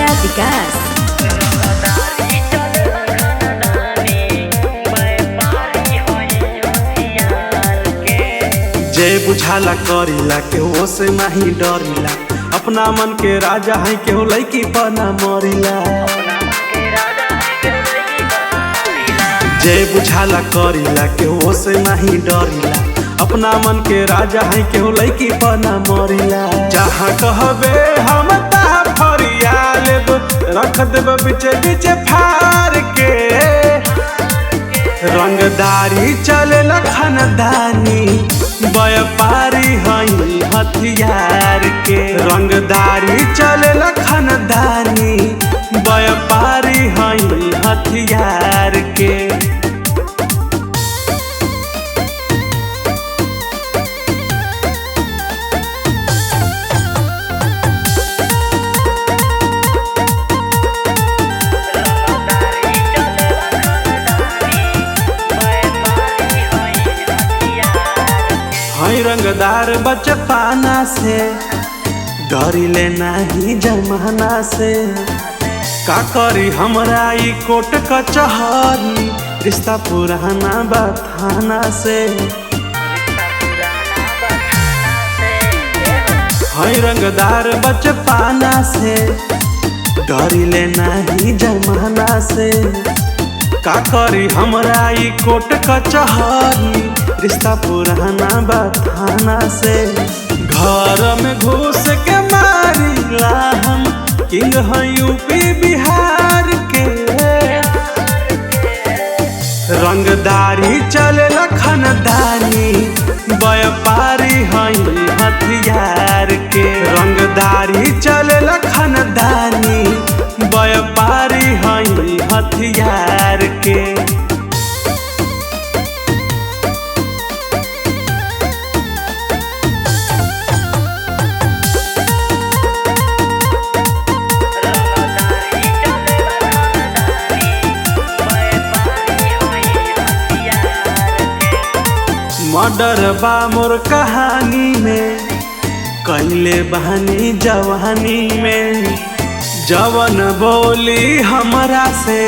Media विकास। जय बुझाला करीला केहू से नहीं डरिला, अपना मन के राजा है केहू लैकी बना मरिला। जय बुझाला करीला केहू से नहीं डरिला, अपना मन के राजा है केहू लैकी बना मरिला। जहाँ कहबे हम तहाँ फरिया लेब, रख देब बीचे बीचे फार के। रंगदारी चलेला खानदानी, व्यापारी हई हथियार के। रंगदारी चलेला खानदानी, व्यापारी हई हथियार के। हई रंगदार बचपना से, डरिले नहीं जमाना से। का करी हमरा ई कोट कचहरी, रिश्ता पुराना बथाना से। हई रंगदार बचपना से, डरिले नहीं जमाना से। का करी हमरा ई कोट कचहरी, रिश्ता पुराना बथाना से। घर में घुस के मारिला हम, किंग हैं यूपी बिहार के। रंगदारी चलेला खानदानी, व्यापारी हैं हथियार के। रंगदारी चलेला खानदानी, व्यापारी हैं हथियार के। मर्डर बा मोर कहानी में, कैले बहानी जवानी में। जवन बोली हमरा से,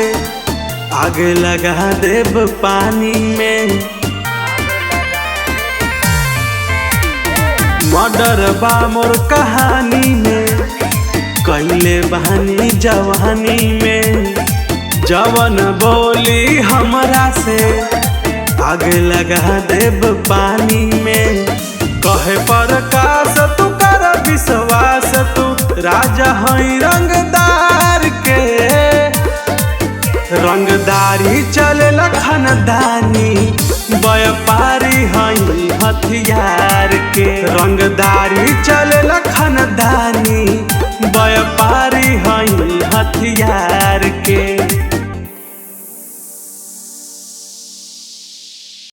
आगे लगा देब पानी में। मर्डर बा मोर कहानी में, कैले बहानी जवानी में। जवन बोली हमरा से, आगे लगा देब पानी में। कहे प्रकाश तू कर विश्वास, तू राजा है रंगदार के। रंगदारी चलेला खानदानी, व्यापारी हैं हथियार के। रंगदारी चलेला खानदानी।